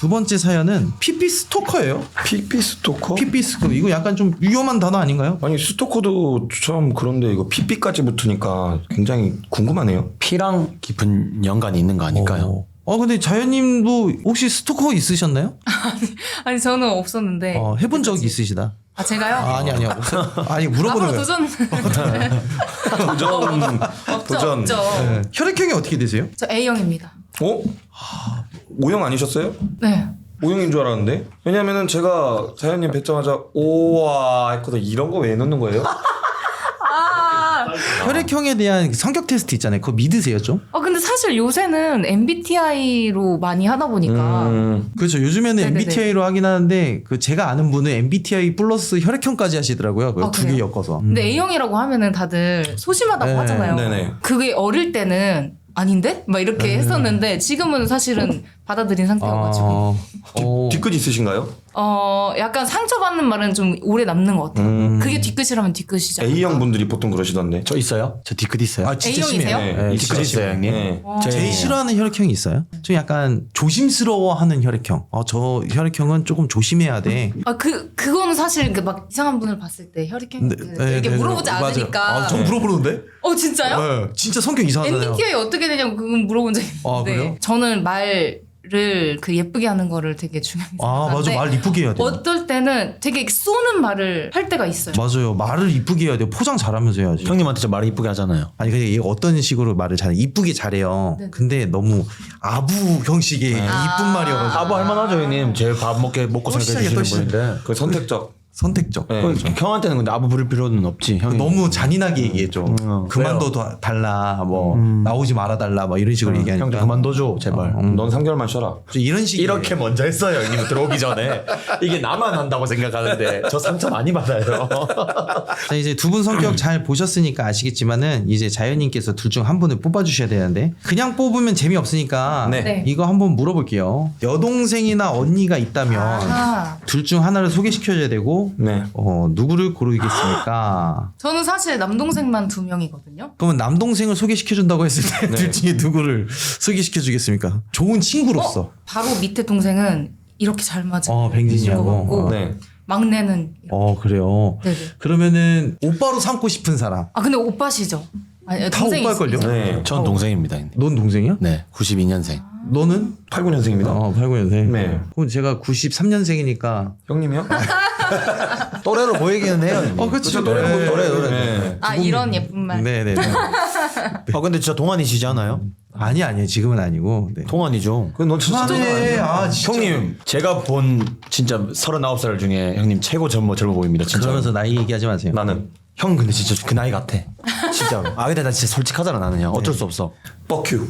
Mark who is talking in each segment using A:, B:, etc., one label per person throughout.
A: 두 번째 사연은 PP 스토커예요.
B: PP 스토커?
A: PP 스토커. 이거 약간 좀 위험한 단어 아닌가요?
B: 아니 스토커도 참 그런데 이거 PP까지 붙으니까 굉장히 궁금하네요.
C: 피랑 깊은 연관이 있는 거 아닐까요?
A: 근데 자연님도 혹시 스토커 있으셨나요?
D: 아니 저는 없었는데.
A: 해본 적 있으시다.
D: 아 제가요?
A: 아니요. 아니 물어보는
D: 앞으로
A: 거예요.
D: 도전.
B: 도전.
D: 없죠.
A: 네. 혈액형이 어떻게 되세요?
D: 저 A형입니다.
B: 어? O형 아니셨어요?
D: 네.
B: O형인 줄 알았는데. 왜냐면은 제가 자연님 뵙자마자 오와 했거든. 이런 거 왜 넣는 거예요?
A: 혈액형에 대한 성격 테스트 있잖아요. 그거 믿으세요 좀?
D: 근데 사실 요새는 MBTI로 많이 하다 보니까.
A: 그렇죠. 요즘에는
D: 네네네.
A: MBTI로 하긴 하는데 그 제가 아는 분은 MBTI 플러스 혈액형까지 하시더라고요. 두 개
D: 그래요?
A: 엮어서.
D: 근데 A형이라고 하면은 다들 소심하다고
A: 네.
D: 하잖아요.
B: 네네.
D: 그게 어릴 때는 아닌데? 막 이렇게 했었는데 지금은 사실은 받아들인 상태여가지고
B: 뒤끝 있으신가요?
D: 약간 상처받는 말은 좀 오래 남는 것 같아요. 그게 뒤끝이라면 뒤끝이죠.
B: A형 분들이 보통 그러시던데.
C: 저 있어요? 저 뒤끝 있어요.
A: 아 진짜
D: A형이세요?
A: 심해요.
B: 네,
C: 뒤끝 있어요, 형님.
B: 네.
A: 제일 싫어하는 혈액형이 있어요? 좀 약간 조심스러워하는 혈액형. 저 혈액형은 조금 조심해야 돼.
D: 그거는 사실 막 이상한 분을 봤을 때 혈액형 이게 물어보지
A: 맞아요.
D: 않으니까.
A: 전 물어보는데?
D: 진짜요?
A: 네. 진짜 성격 이상하잖아요.
D: MBTI 어떻게 되냐고 그건 물어본 적이 있는데
A: 그래요?
D: 저는 말을 그 예쁘게 하는 거를 되게 중요하게
A: 맞아.
D: 생각하는데
A: 말 이쁘게 해야 돼요.
D: 어떨 때는 되게 쏘는 말을 할 때가 있어요.
A: 맞아요. 말을 이쁘게 해야 돼요. 포장 잘하면서 해야지.
C: 형님한테 저 말을 이쁘게 하잖아요.
A: 아니 근데 얘가 어떤 식으로 말을 잘해? 이쁘게 잘해요.
D: 네네.
A: 근데 너무 아부 형식의 이쁜 말이어가지고
C: 아부 할만하죠, 형님. 제일 밥 먹고 살게
A: 시작이야, 또
C: 해주시는 분인데.
B: 그 선택적.
A: 선택적.
B: 네.
C: 형한테는 근데 아부 부릴 필요는 없지. 형이
A: 너무 잔인하게 얘기해줘. 그만둬 달라, 나오지 말아달라, 이런 식으로 얘기하니까.
C: 형도 그만둬줘, 제발.
B: 넌 3개월만 쉬어라.
A: 이런 식이
C: 이렇게 먼저 했어요, 형님 들어오기 전에. 이게 나만 한다고 생각하는데 저 상처 많이 받아요.
A: 자, 이제 두 분 성격 잘 보셨으니까 아시겠지만은 이제 자연님께서 둘 중 한 분을 뽑아주셔야 되는데 그냥 뽑으면 재미없으니까
D: 네.
A: 이거 한번 물어볼게요. 여동생이나 언니가 있다면 둘 중 하나를 소개시켜줘야 되고
B: 네.
A: 누구를 고르겠습니까?
D: 저는 사실 남동생만 2명이거든요.
A: 그러면 남동생을 소개시켜준다고 했을 때 둘 중에 누구를 소개시켜주겠습니까? 좋은 친구로서.
D: 바로 밑에 동생은 이렇게 잘 맞은
A: 뱅진이하고.
D: 것 같고
B: 네.
D: 막내는
A: 그래요.
D: 네네.
A: 그러면은 오빠로 삼고 싶은 사람.
D: 근데 오빠시죠? 아니,
A: 다
D: 동생이
A: 오빠일걸요?
D: 있어요.
B: 네.
C: 전 동생입니다, 형님.
A: 넌 동생이야?
C: 네, 92년생.
A: 너는?
B: 89년생입니다.
A: 89년생.
B: 네.
A: 그럼 제가 93년생이니까.
B: 형님이요?
C: 또래로 보이기는 해요, 형님.
A: 그치.
B: 또래.
A: 네.
D: 이런 예쁜 말.
A: 네네네.
C: 근데 진짜 동안이시지 않아요?
A: 아니에요. 지금은 아니고. 네.
C: 동안이죠.
B: 그건 넌 진짜
A: 진짜.
C: 형님, 제가 본 진짜 39살 중에 형님 최고 젊어 보입니다, 진짜.
A: 그러면서 나이 얘기하지 마세요.
B: 나는
C: 형 근데 진짜 그 나이 같아. 진짜로. 근데 나 진짜 솔직하잖아, 나는 형. 어쩔 수 없어.
B: 뻑큐.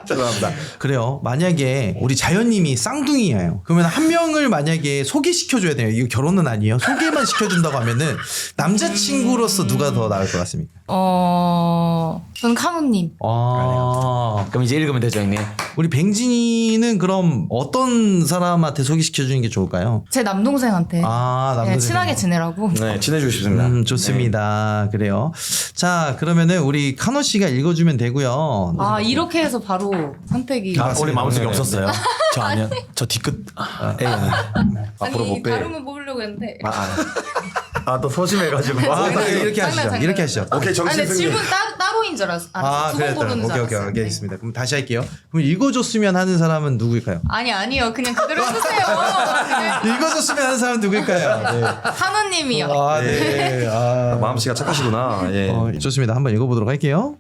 A: 죄송합니다. 그래요. 만약에 우리 자연님이 쌍둥이예요. 그러면 한 명을 만약에 소개시켜줘야 돼요. 이거 결혼은 아니에요. 소개만 시켜준다고 하면은 남자친구로서 누가 더 나을 것 같습니까?
D: 저는 카누님.
C: 그럼 이제 읽으면 되죠, 형님.
A: 우리 뱅진이는 그럼 어떤 사람한테 소개시켜주는 게 좋을까요?
D: 제 남동생한테
A: 남동생.
D: 친하게 지내라고.
B: 네, 친해지고 싶습니다.
A: 좋습니다. 그래요. 자, 그러면은 우리 카노 씨가 읽어주면 되고요.
D: 이렇게 해서 바로 선택이.
C: 원래 마음속에
B: 네.
C: 없었어요. 저 아니야. 저 뒤끝.
B: 앞으로 못 빼.
D: 다름은 뽑으려고 했는데.
C: 또 소심해가지고.
A: 이렇게 하시죠.
D: 장난.
A: 이렇게 하시죠.
B: 오케이,
D: 근데
B: 정신승리.
D: 질문 따로인 줄 알았어. 두번 고르는 줄
A: 오케이,
D: 알았어.
A: 알겠습니다. 그럼 다시 할게요. 그럼 읽어줬으면 하는 사람은 누구일까요?
D: 아니요. 그냥 그대로 해주세요.
A: 읽어줬으면 하는 사람은 누구일까요? 네.
D: 카누님이요.
A: 네.
B: 마음씨가 착하시구나. 예.
A: 좋습니다. 한번 읽어보도록 할게요.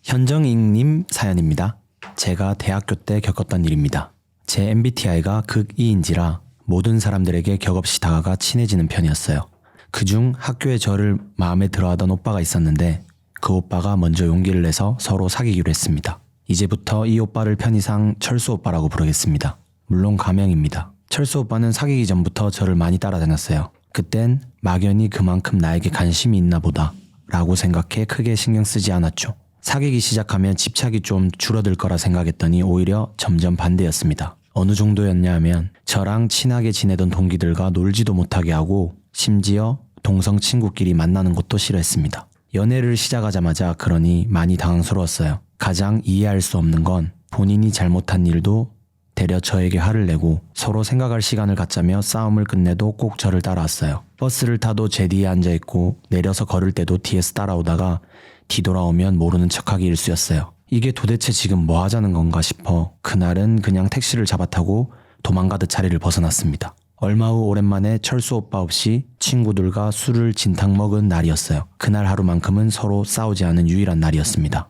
E: 현정익님 사연입니다. 제가 대학교 때 겪었던 일입니다. 제 MBTI가 극E인지라 모든 사람들에게 격없이 다가가 친해지는 편이었어요. 그중 학교에 저를 마음에 들어하던 오빠가 있었는데 그 오빠가 먼저 용기를 내서 서로 사귀기로 했습니다. 이제부터 이 오빠를 편의상 철수 오빠라고 부르겠습니다. 물론 가명입니다. 철수 오빠는 사귀기 전부터 저를 많이 따라다녔어요. 그땐 막연히 그만큼 나에게 관심이 있나 보다 라고 생각해 크게 신경 쓰지 않았죠. 사귀기 시작하면 집착이 좀 줄어들 거라 생각했더니 오히려 점점 반대였습니다. 어느 정도였냐 하면 저랑 친하게 지내던 동기들과 놀지도 못하게 하고 심지어 동성 친구끼리 만나는 것도 싫어했습니다. 연애를 시작하자마자 그러니 많이 당황스러웠어요. 가장 이해할 수 없는 건 본인이 잘못한 일도 되려 저에게 화를 내고 서로 생각할 시간을 갖자며 싸움을 끝내도 꼭 저를 따라왔어요. 버스를 타도 제 뒤에 앉아있고 내려서 걸을 때도 뒤에서 따라오다가 뒤돌아오면 모르는 척하기 일쑤였어요. 이게 도대체 지금 뭐 하자는 건가 싶어 그날은 그냥 택시를 잡아타고 도망가듯 자리를 벗어났습니다. 얼마 후 오랜만에 철수 오빠 없이 친구들과 술을 진탕 먹은 날이었어요. 그날 하루만큼은 서로 싸우지 않은 유일한 날이었습니다.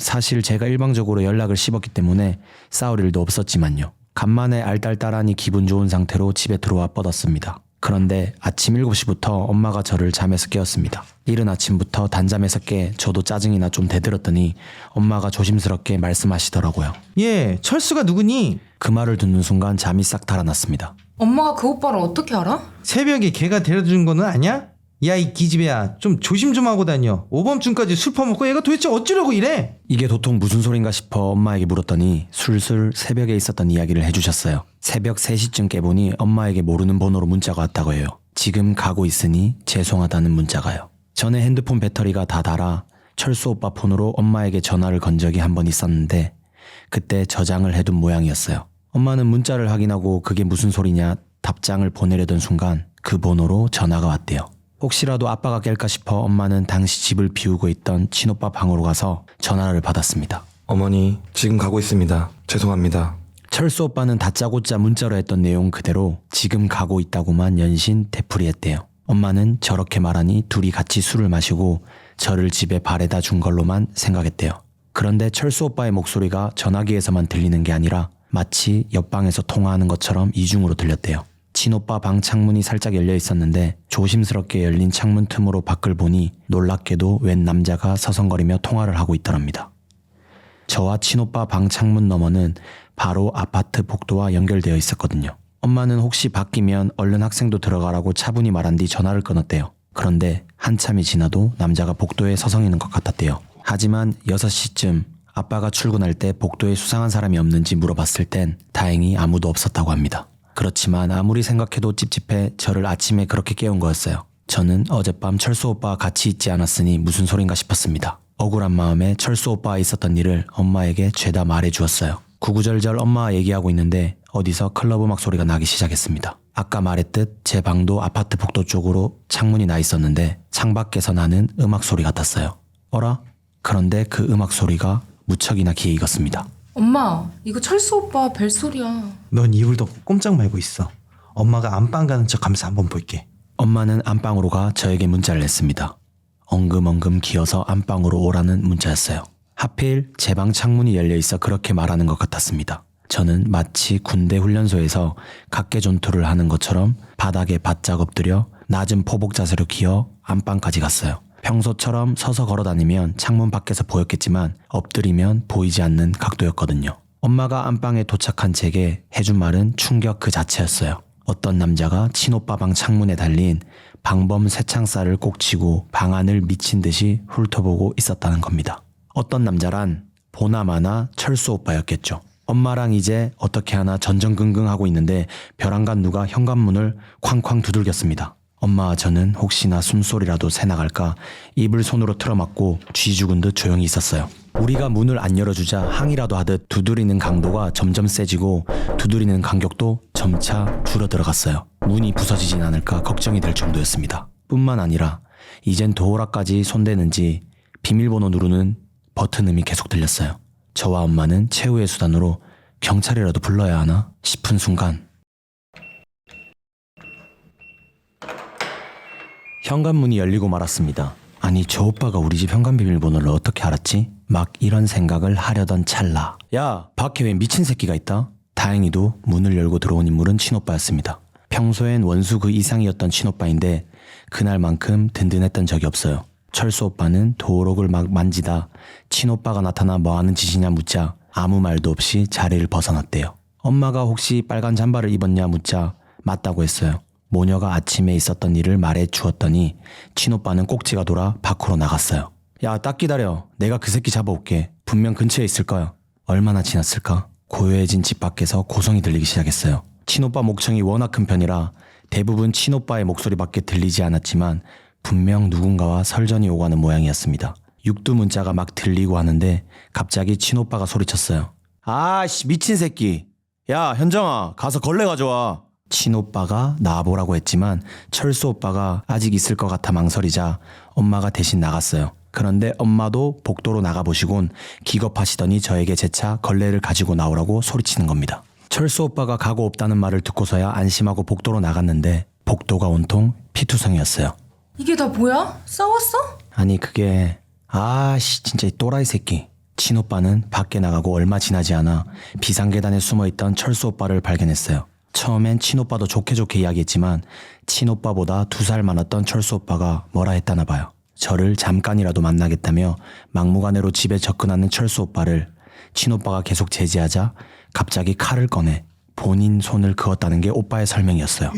E: 사실 제가 일방적으로 연락을 씹었기 때문에 싸울 일도 없었지만요. 간만에 알딸딸하니 기분 좋은 상태로 집에 들어와 뻗었습니다. 그런데 아침 7시부터 엄마가 저를 잠에서 깨웠습니다. 이른 아침부터 단잠에서 깨 저도 짜증이나 좀 대들었더니 엄마가 조심스럽게 말씀하시더라고요.
A: 예, 철수가 누구니?
E: 그 말을 듣는 순간 잠이 싹 달아났습니다.
D: 엄마가 그 오빠를 어떻게 알아?
A: 새벽에 걔가 데려준 거는 아니야? 야, 이 기집애야, 좀 조심 좀 하고 다녀. 오밤중까지 술 퍼먹고 얘가 도대체 어쩌려고 이래?
E: 이게 도통 무슨 소린가 싶어 엄마에게 물었더니 술술 새벽에 있었던 이야기를 해주셨어요. 새벽 3시쯤 깨보니 엄마에게 모르는 번호로 문자가 왔다고 해요. 지금 가고 있으니 죄송하다는 문자가요. 전에 핸드폰 배터리가 다 닳아 철수 오빠 폰으로 엄마에게 전화를 건 적이 한 번 있었는데 그때 저장을 해둔 모양이었어요. 엄마는 문자를 확인하고 그게 무슨 소리냐 답장을 보내려던 순간 그 번호로 전화가 왔대요. 혹시라도 아빠가 깰까 싶어 엄마는 당시 집을 비우고 있던 친오빠 방으로 가서 전화를 받았습니다.
B: 어머니, 지금 가고 있습니다. 죄송합니다.
E: 철수 오빠는 다짜고짜 문자로 했던 내용 그대로 지금 가고 있다고만 연신 되풀이했대요. 엄마는 저렇게 말하니 둘이 같이 술을 마시고 저를 집에 바래다 준 걸로만 생각했대요. 그런데 철수 오빠의 목소리가 전화기에서만 들리는 게 아니라 마치 옆방에서 통화하는 것처럼 이중으로 들렸대요. 친오빠 방 창문이 살짝 열려 있었는데 조심스럽게 열린 창문 틈으로 밖을 보니 놀랍게도 웬 남자가 서성거리며 통화를 하고 있더랍니다. 저와 친오빠 방 창문 너머는 바로 아파트 복도와 연결되어 있었거든요. 엄마는 혹시 바뀌면 얼른 학생도 들어가라고 차분히 말한 뒤 전화를 끊었대요. 그런데 한참이 지나도 남자가 복도에 서성이는 것 같았대요. 하지만 6시쯤 아빠가 출근할 때 복도에 수상한 사람이 없는지 물어봤을 땐 다행히 아무도 없었다고 합니다. 그렇지만 아무리 생각해도 찝찝해 저를 아침에 그렇게 깨운 거였어요. 저는 어젯밤 철수 오빠와 같이 있지 않았으니 무슨 소린가 싶었습니다. 억울한 마음에 철수 오빠와 있었던 일을 엄마에게 죄다 말해주었어요. 구구절절 엄마와 얘기하고 있는데 어디서 클럽 음악 소리가 나기 시작했습니다. 아까 말했듯 제 방도 아파트 복도 쪽으로 창문이 나 있었는데 창밖에서 나는 음악 소리 같았어요. 어라? 그런데 그 음악 소리가 무척이나 귀에 익었습니다.
D: 엄마, 이거 철수 오빠 벨소리야.
A: 넌 이불 덮고 꼼짝 말고 있어. 엄마가 안방 가는 척 하면서 한번 볼게.
E: 엄마는 안방으로 가 저에게 문자를 냈습니다. 엉금엉금 기어서 안방으로 오라는 문자였어요. 하필 제 방 창문이 열려 있어 그렇게 말하는 것 같았습니다. 저는 마치 군대 훈련소에서 각개전투를 하는 것처럼 바닥에 바짝 엎드려 낮은 포복 자세로 기어 안방까지 갔어요. 평소처럼 서서 걸어다니면 창문 밖에서 보였겠지만 엎드리면 보이지 않는 각도였거든요. 엄마가 안방에 도착한 제게 해준 말은 충격 그 자체였어요. 어떤 남자가 친오빠 방 창문에 달린 방범 쇠창살을 꼭 치고 방 안을 미친 듯이 훑어보고 있었다는 겁니다. 어떤 남자란 보나마나 철수 오빠였겠죠. 엄마랑 이제 어떻게 하나 전전긍긍하고 있는데 벼랑간 누가 현관문을 쾅쾅 두들겼습니다. 엄마와 저는 혹시나 숨소리라도 새나갈까 입을 손으로 틀어막고 쥐 죽은 듯 조용히 있었어요. 우리가 문을 안 열어주자 항이라도 하듯 두드리는 강도가 점점 세지고 두드리는 간격도 점차 줄어들어갔어요. 문이 부서지진 않을까 걱정이 될 정도였습니다. 뿐만 아니라 이젠 도어락까지 손대는지 비밀번호 누르는 버튼음이 계속 들렸어요. 저와 엄마는 최후의 수단으로 경찰이라도 불러야 하나 싶은 순간 현관문이 열리고 말았습니다. 아니 저 오빠가 우리 집 현관 비밀번호를 어떻게 알았지? 막 이런 생각을 하려던 찰나 야 밖에 왜 미친 새끼가 있다? 다행히도 문을 열고 들어온 인물은 친오빠였습니다. 평소엔 원수 그 이상이었던 친오빠인데 그날만큼 든든했던 적이 없어요. 철수 오빠는 도어록을 막 만지다 친오빠가 나타나 뭐하는 짓이냐 묻자 아무 말도 없이 자리를 벗어났대요. 엄마가 혹시 빨간 잠바를 입었냐 묻자 맞다고 했어요. 모녀가 아침에 있었던 일을 말해 주었더니 친오빠는 꼭지가 돌아 밖으로 나갔어요. 야 딱 기다려. 내가 그 새끼 잡아올게. 분명 근처에 있을 거야. 얼마나 지났을까? 고요해진 집 밖에서 고성이 들리기 시작했어요. 친오빠 목청이 워낙 큰 편이라 대부분 친오빠의 목소리밖에 들리지 않았지만 분명 누군가와 설전이 오가는 모양이었습니다. 육두문자가 막 들리고 하는데 갑자기 친오빠가 소리쳤어요. 아씨 미친 새끼. 야 현정아 가서 걸레 가져와. 친오빠가 나와보라고 했지만 철수 오빠가 아직 있을 것 같아 망설이자 엄마가 대신 나갔어요. 그런데 엄마도 복도로 나가보시곤 기겁하시더니 저에게 재차 걸레를 가지고 나오라고 소리치는 겁니다. 철수 오빠가 가고 없다는 말을 듣고서야 안심하고 복도로 나갔는데 복도가 온통 피투성이었어요.
D: 이게 다 뭐야? 싸웠어?
E: 아니 그게 아씨 진짜 이 또라이 새끼. 친오빠는 밖에 나가고 얼마 지나지 않아 비상계단에 숨어있던 철수 오빠를 발견했어요. 처음엔 친오빠도 좋게 이야기했지만 친오빠보다 2살 많았던 철수 오빠가 뭐라 했다나 봐요. 저를 잠깐이라도 만나겠다며 막무가내로 집에 접근하는 철수 오빠를 친오빠가 계속 제지하자 갑자기 칼을 꺼내 본인 손을 그었다는 게 오빠의 설명이었어요.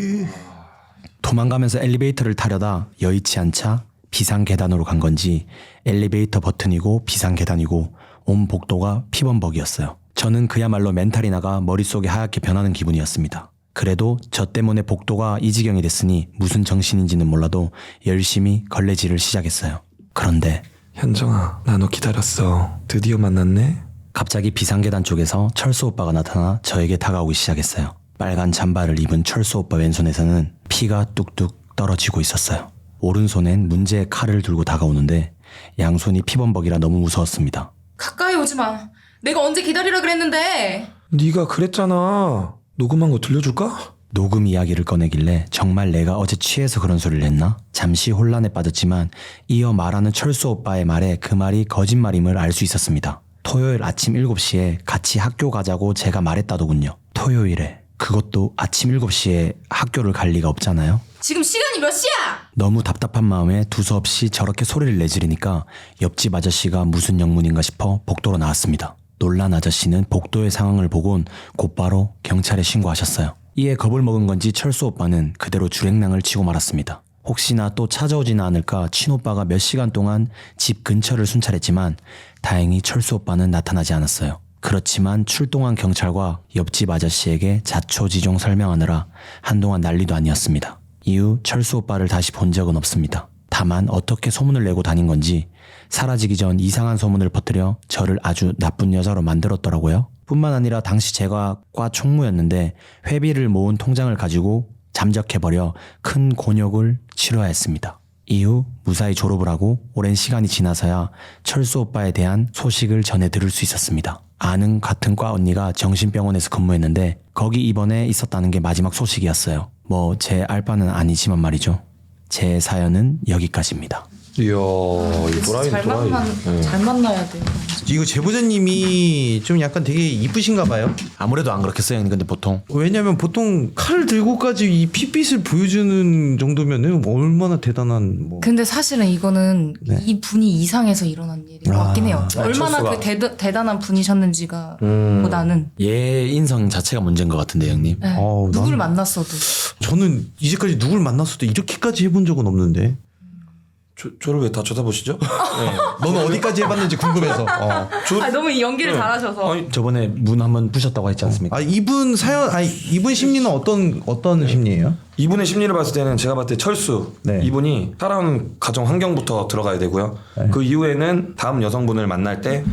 E: 도망가면서 엘리베이터를 타려다 여의치 않자 비상계단으로 간 건지 엘리베이터 버튼이고 비상계단이고 온 복도가 피범벅이었어요. 저는 그야말로 멘탈이 나가 머릿속이 하얗게 변하는 기분이었습니다. 그래도 저 때문에 복도가 이 지경이 됐으니 무슨 정신인지는 몰라도 열심히 걸레질을 시작했어요. 그런데
B: 현정아, 나 너 기다렸어. 드디어 만났네.
E: 갑자기 비상계단 쪽에서 철수 오빠가 나타나 저에게 다가오기 시작했어요. 빨간 잠바를 입은 철수 오빠 왼손에서는 피가 뚝뚝 떨어지고 있었어요. 오른손엔 문제의 칼을 들고 다가오는데 양손이 피범벅이라 너무 무서웠습니다.
D: 가까이 오지 마. 내가 언제 기다리라 그랬는데.
B: 네가 그랬잖아. 녹음한 거 들려줄까?
E: 녹음 이야기를 꺼내길래 정말 내가 어제 취해서 그런 소리를 했나? 잠시 혼란에 빠졌지만 이어 말하는 철수 오빠의 말에 그 말이 거짓말임을 알 수 있었습니다. 토요일 아침 7시에 같이 학교 가자고 제가 말했다더군요. 토요일에 그것도 아침 7시에 학교를 갈 리가 없잖아요.
D: 지금 시간이 몇 시야?
E: 너무 답답한 마음에 두서없이 저렇게 소리를 내지르니까 옆집 아저씨가 무슨 영문인가 싶어 복도로 나왔습니다. 놀란 아저씨는 복도의 상황을 보곤 곧바로 경찰에 신고하셨어요. 이에 겁을 먹은 건지 철수 오빠는 그대로 줄행랑을 치고 말았습니다. 혹시나 또 찾아오지는 않을까 친오빠가 몇 시간 동안 집 근처를 순찰했지만 다행히 철수 오빠는 나타나지 않았어요. 그렇지만 출동한 경찰과 옆집 아저씨에게 자초지종 설명하느라 한동안 난리도 아니었습니다. 이후 철수 오빠를 다시 본 적은 없습니다. 다만 어떻게 소문을 내고 다닌 건지 사라지기 전 이상한 소문을 퍼뜨려 저를 아주 나쁜 여자로 만들었더라고요. 뿐만 아니라 당시 제가 과 총무였는데 회비를 모은 통장을 가지고 잠적해버려 큰 곤욕을 치러야 했습니다. 이후 무사히 졸업을 하고 오랜 시간이 지나서야 철수 오빠에 대한 소식을 전해 들을 수 있었습니다. 아는 같은 과 언니가 정신병원에서 근무했는데 거기 입원해 있었다는 게 마지막 소식이었어요. 뭐 제 알바는 아니지만 말이죠. 제 사연은 여기까지입니다.
B: 이야, 이 또라이.
D: 잘 만나야 돼.
A: 이거 제보자님이 좀 약간 되게 이쁘신가 봐요.
E: 아무래도 안 그렇겠어요. 형님. 근데 보통
A: 왜냐면 보통 칼을 들고까지 이 핏빛을 보여주는 정도면은 얼마나 대단한 뭐.
D: 근데 사실은 이거는
A: 네.
D: 이 분이 이상해서 일어난 일인 것 같긴 해요. 얼마나
B: 철수가.
D: 그 대단한 분이셨는지가 보다는
E: 얘 인성 자체가 문제인 것 같은데 형님.
D: 네.
A: 어우,
D: 누굴
A: 난-
D: 만났어도
A: 저는 이제까지 누굴 만났어도 이렇게까지 해본 적은 없는데.
B: 저를 왜 다 쳐다보시죠?
A: 너는 어디까지 해봤는지 궁금해서.
D: 너무 이 연기를 잘하셔서
B: 아니,
E: 저번에 문 한번 부셨다고 했지 않습니까?
A: 아 이분 사연, 아니 이분 심리는 어떤 심리예요?
B: 이분의 심리를 봤을 때는 제가 봤을 때 철수
A: 네.
B: 이분이 살아오는 가정 환경부터 들어가야 되고요. 그 이후에는 다음 여성분을 만날 때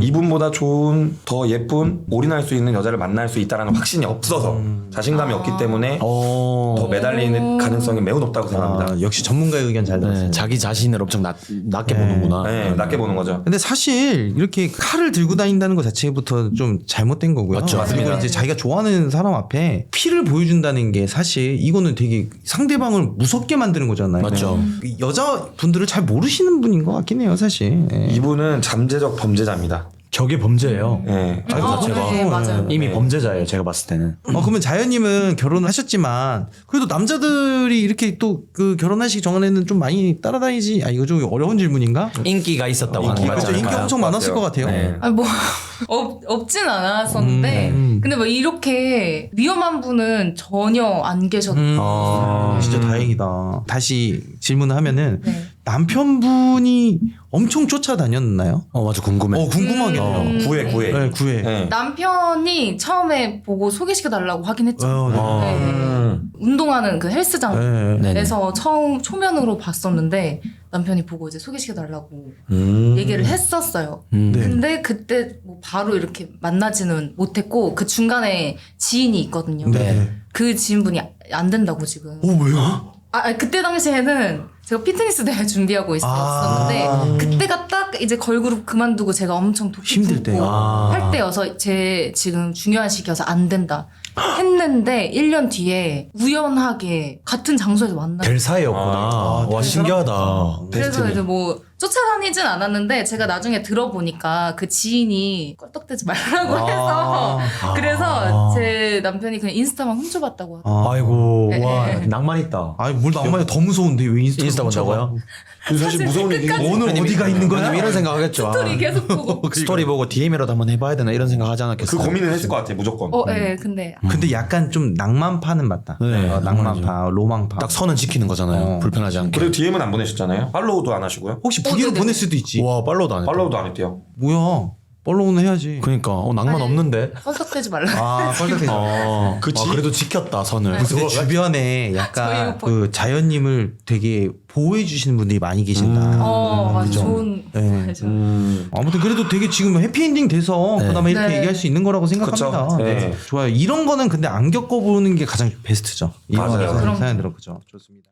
B: 이분보다 좋은 더 예쁜 올인할 수 있는 여자를 만날 수 있다는 확신이 없어서 자신감이 없기 때문에 더 매달리는 가능성이 매우 높다고 생각합니다.
A: 아, 역시 전문가의 의견 잘 들었어요.
E: 네, 자기 자신을 엄청 낮게 보는구나.
B: 네, 낮게 보는 거죠.
A: 근데 사실 이렇게 칼을 들고 다닌다는 것 자체부터 좀 잘못된 거고요.
E: 맞죠.
A: 그리고
B: 맞습니다.
A: 이제 자기가 좋아하는 사람 앞에 피를 보여준다는 게 사실 이거는 되게 상대방을 무섭게 만드는 거잖아요.
E: 맞죠.
A: 여자분들을 잘 모르시는 분인 것 같긴 해요, 사실. 예.
B: 이분은 잠재적 범죄자입니다.
E: 저게 범죄예요.
B: 네.
D: 네, 맞아요.
E: 이미 범죄자예요. 제가 봤을 때는.
A: 그러면 자연님은 결혼을 하셨지만 그래도 남자들이 이렇게 또 그 결혼하시기 전에는 좀 많이 따라다니지. 아 이거 좀 어려운 질문인가?
E: 인기가 있었다고 하는 거
A: 그렇죠.
E: 맞잖아요.
A: 인기 엄청 많았을 것 같아요.
E: 네.
D: 아니 뭐 없진 않았었는데 근데 뭐 이렇게 위험한 분은 전혀 안 계셨.
A: 진짜 다행이다. 다시 질문을 하면은
D: 네.
A: 남편분이 엄청 쫓아다녔나요?
E: 맞아 궁금해.
A: 궁금하겠네요.
B: 구해.
A: 네, 구해.
B: 네.
D: 남편이 처음에 보고 소개시켜달라고 하긴 했죠. 네.
B: 음.
D: 운동하는 그 헬스장에서
A: 네.
D: 처음 초면으로 봤었는데 남편이 보고 이제 소개시켜달라고 얘기를 했었어요.
A: 네.
D: 근데 그때 뭐 바로 이렇게 만나지는 못했고 그 중간에 지인이 있거든요.
A: 네.
D: 그 지인분이 안 된다고 지금.
A: 왜요?
D: 그때 당시에는 제가 피트니스 대회 준비하고 있었는데 그때가 딱 이제 걸그룹 그만두고 제가 엄청
A: 힘들 때.
D: 할 때여서 제 지금 중요한 시기여서 안 된다 했는데 1년 뒤에 우연하게 같은 장소에서 만나요.
C: 될 사이였구나. 와 신기하다.
D: 그래서 이제 뭐 쫓아다니진 않았는데 제가 나중에 들어보니까 그 지인이 껄떡대지 말라고 해서 그래서 제 남편이 그냥 인스타만 훔쳐봤다고 하더라고요.
C: 아이고
D: 네.
C: 와 낭만 있다.
A: 아니 뭘 낭만이 더 무서운데 왜
C: 인스타 본다고요?
B: 사실 무서운 얘기.
A: 오늘 어디가 있는 거야?
E: 이런 생각하겠죠.
D: 스토리 계속 보고.
E: 스토리 보고 DM이라도 한번 해봐야 되나 이런 생각하지 않았겠어요?
B: 그 고민을 했을 것 같아 무조건.
D: 네, 근데
A: 근데 약간 좀 낭만파는 맞다.
E: 네,
A: 낭만파, 로망파.
E: 딱 선은 지키는 거잖아요. 불편하지 않게.
B: 그리고 DM은 안 보내셨잖아요. 팔로우도 안 하시고요.
A: 혹시 부기로
D: 네네.
A: 보낼 수도 있지.
E: 와 팔로우도 안 했다.
B: 팔로우도 안 했대요.
A: 뭐야? 팔로우는 해야지.
E: 그러니까 낭만
D: 아니,
E: 없는데.
D: 껄떡대지 말라.
A: 뻘떡해.
E: 그래도 지켰다 선을.
A: 근데 주변에
D: 저희
A: 약간
D: 오빠.
A: 그 자연님을 되게 보호해 주시는 분들이 많이 계신다.
D: 맞아. 좋은.
A: 네.
D: 맞아.
A: 아무튼 그래도 되게 지금 해피엔딩 돼서 그나마 이렇게
D: 네.
A: 얘기할 수 있는 거라고 생각합니다.
B: 그쵸.
A: 네.
B: 네.
A: 좋아요. 이런 거는 근데 안 겪어보는 게 가장 베스트죠. 이런
B: 맞아요.
A: 사연들은 그죠. 좋습니다.